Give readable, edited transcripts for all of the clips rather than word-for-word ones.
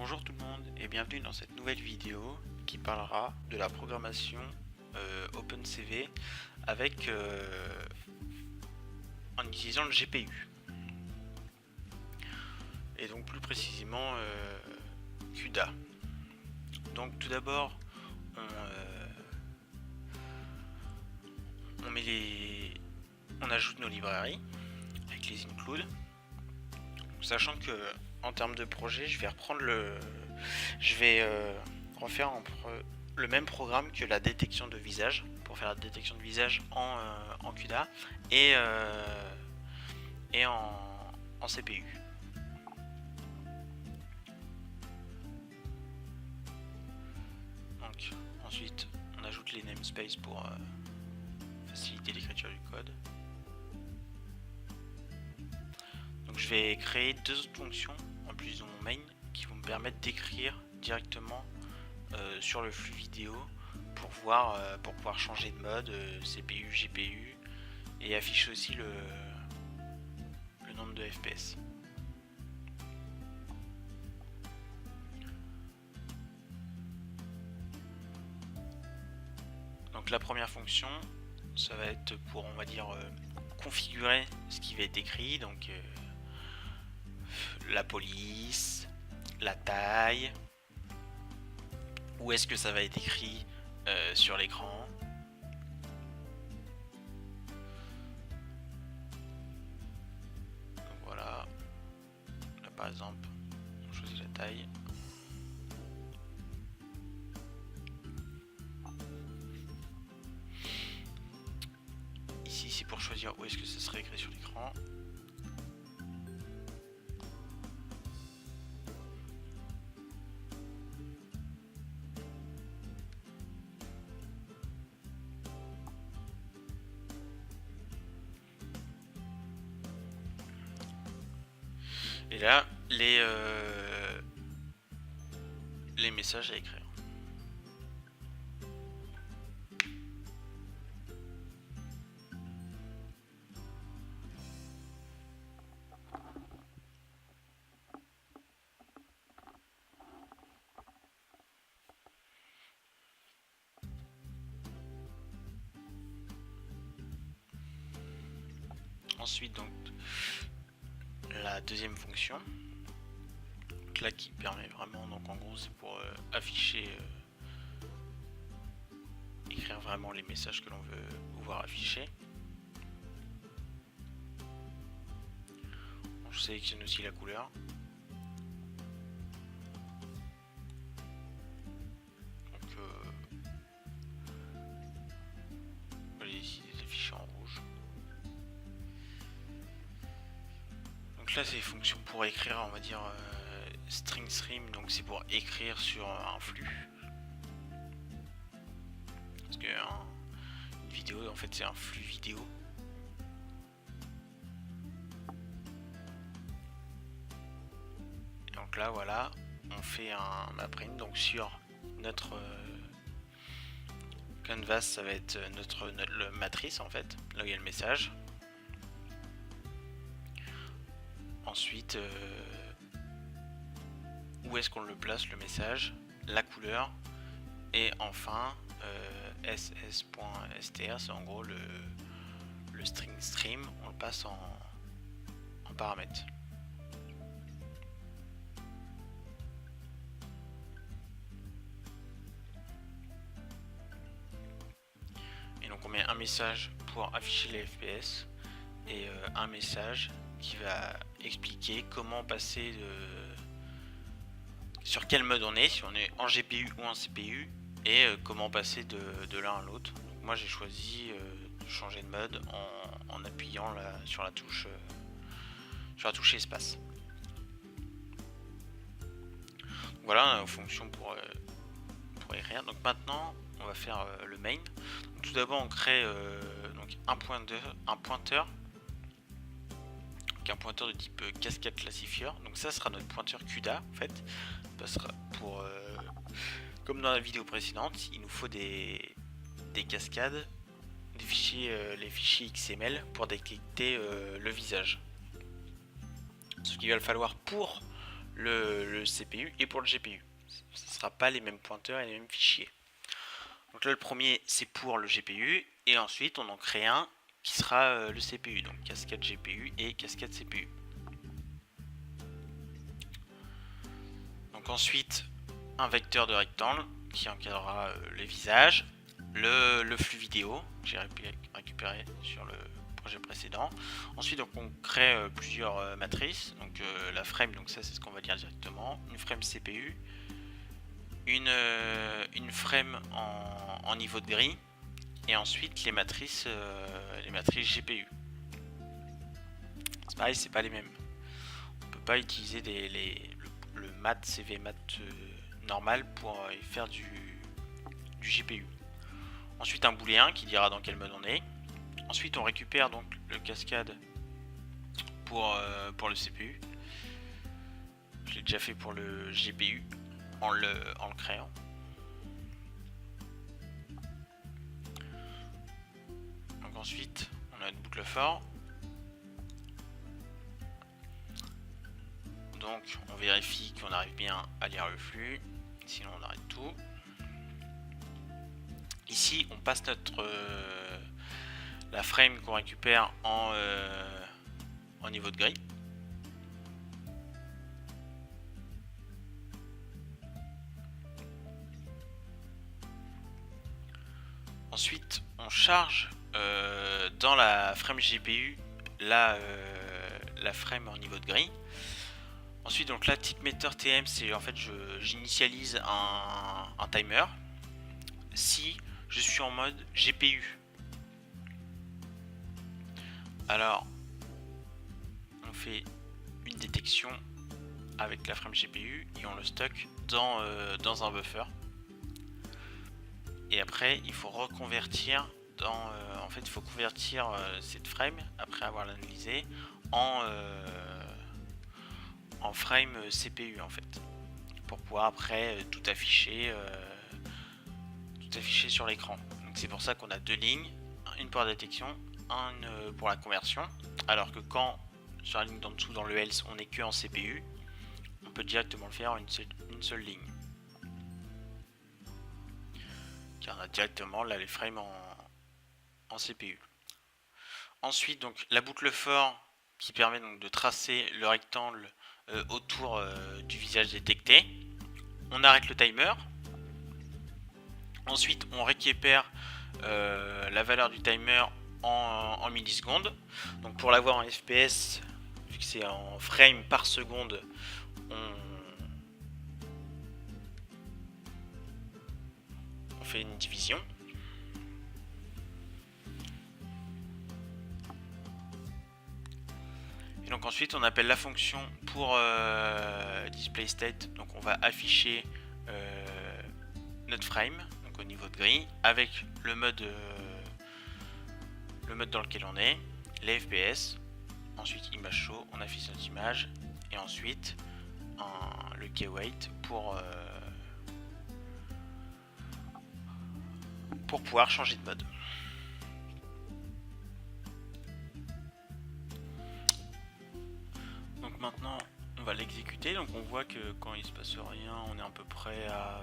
Bonjour tout le monde et bienvenue dans cette nouvelle vidéo qui parlera de la programmation OpenCV avec en utilisant le GPU et donc plus précisément CUDA. Donc tout d'abord on ajoute nos librairies avec les include, sachant que en termes de projet je vais refaire le même programme que la détection de visage pour faire la détection de visage en CUDA et en CPU. Donc ensuite on ajoute les namespaces pour faciliter l'écriture du code. Donc je vais créer deux autres fonctions en plus de mon main qui vont me permettre d'écrire directement sur le flux vidéo pour pouvoir changer de mode CPU, GPU et afficher aussi le nombre de FPS. Donc la première fonction, ça va être pour, on va dire, configurer ce qui va être écrit, donc la police, la taille, où est-ce que ça va être écrit sur l'écran. Donc voilà, là par exemple, on choisit la taille. Ici c'est pour choisir où est-ce que ça serait écrit sur l'écran. Et là, les messages à écrire. Ensuite, donc, la deuxième fonction, donc là qui permet vraiment, donc en gros c'est pour afficher, écrire vraiment les messages que l'on veut voir afficher. Je sélectionne aussi la couleur. Donc on va ici les afficher en rouge. Donc là c'est des fonctions pour écrire, on va dire string stream, donc c'est pour écrire sur un flux. Parce que une vidéo en fait c'est un flux vidéo. Et donc là voilà, on fait un print donc sur notre canvas, ça va être notre matrice en fait, là où il y a le message. Ensuite, où est-ce qu'on le place le message, la couleur, et enfin ss.str, c'est en gros le string stream, on le passe en paramètre. Et donc on met un message pour afficher les FPS et un message qui va expliquer comment passer sur quel mode on est, si on est en GPU ou en CPU, et comment passer de l'un à l'autre. Donc moi j'ai choisi de changer de mode en appuyant sur la touche espace. Donc voilà nos fonctions pour écrire. Donc maintenant on va faire le main. Donc, tout d'abord on crée donc un pointeur de type cascade classifier. Donc ça sera notre pointeur CUDA en fait. Parce que pour comme dans la vidéo précédente, il nous faut des cascades, les fichiers XML pour détecter le visage. Ce qu'il va falloir pour le CPU et pour le GPU. Ce ne sera pas les mêmes pointeurs et les mêmes fichiers. Donc là, le premier, c'est pour le GPU, et ensuite, on en crée un qui sera le CPU, donc cascade GPU et cascade CPU. Donc ensuite, un vecteur de rectangle qui encadrera les visages, le flux vidéo que j'ai récupéré sur le projet précédent. Ensuite, donc, on crée plusieurs matrices, donc la frame, donc ça c'est ce qu'on va dire directement, une frame CPU, une frame en niveau de grille, et ensuite les matrices GPU. C'est pareil, c'est pas les mêmes. On peut pas utiliser le mat CV mat normal pour faire du GPU. Ensuite un booléen qui dira dans quel mode on est. Ensuite on récupère donc le cascade pour le CPU. Je l'ai déjà fait pour le GPU en le créant. Donc ensuite on a une boucle for. Donc on vérifie qu'on arrive bien à lire le flux, sinon on arrête tout. Ici on passe la frame qu'on récupère en niveau de grille. Ensuite on charge dans la frame GPU la frame en niveau de grille. Ensuite donc là TickMeter TM, c'est en fait j'initialise un timer si je suis en mode GPU. Alors on fait une détection avec la frame GPU et on le stocke dans un buffer. Et après il faut reconvertir en fait il faut convertir cette frame après avoir l'analysé en frame CPU en fait, pour pouvoir après tout afficher sur l'écran. Donc c'est pour ça qu'on a deux lignes, une pour la détection, une pour la conversion, alors que quand sur la ligne d'en dessous dans le else on est que en CPU, on peut directement le faire en une seule ligne, car on a directement là les frames en CPU. Ensuite donc la boucle for qui permet donc de tracer le rectangle autour du visage détecté. On arrête le timer. Ensuite on récupère la valeur du timer en millisecondes. Donc pour l'avoir en FPS, vu que c'est en frame par seconde, on fait une division. Et donc ensuite on appelle la fonction pour display state. Donc on va afficher notre frame donc au niveau de grille avec le mode dans lequel on est, les FPS. Ensuite image show, on affiche notre image et ensuite le keyweight pour pouvoir changer de mode. Donc maintenant on va l'exécuter. Donc on voit que quand il se passe rien, on est à peu près à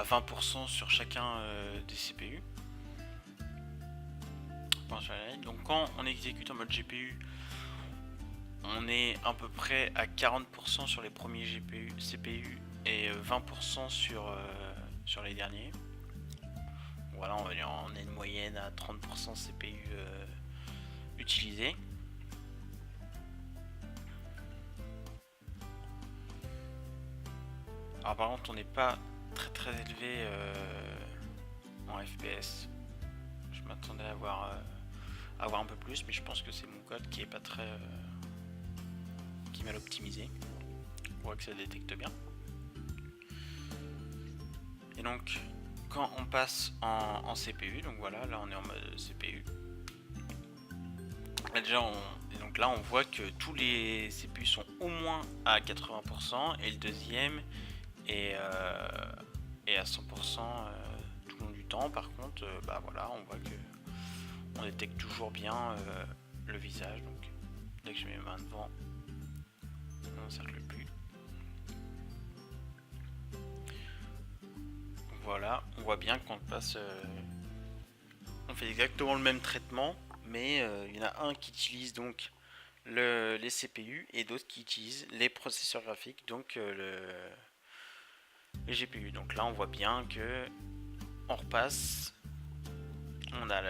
20% sur chacun des CPU. Donc quand on exécute en mode GPU, on est à peu près à 40% sur les premiers CPU et 20% sur les derniers. Voilà, on a une moyenne à 30% CPU utilisés. Alors par contre on n'est pas très élevé en FPS. Je m'attendais à avoir un peu plus, mais je pense que c'est mon code qui est pas très qui est mal optimisé. On voit que ça détecte bien. Et donc quand on passe en CPU, donc voilà, là on est en mode CPU. Là, déjà donc là on voit que tous les CPU sont au moins à 80% et le deuxième est à 100% tout le long du temps. Par contre bah voilà, on voit que on détecte toujours bien le visage. Donc dès que je mets ma main devant, on n'encercle plus. Voilà, on voit bien qu'on passe, on fait exactement le même traitement, mais il y en a un qui utilise donc les CPU et d'autres qui utilisent les processeurs graphiques, donc les GPU. Donc là, on voit bien que on repasse, on a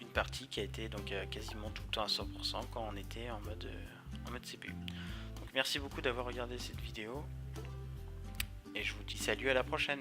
une partie qui a été donc quasiment tout le temps à 100% quand on était en mode CPU. Donc merci beaucoup d'avoir regardé cette vidéo et je vous dis salut, à la prochaine.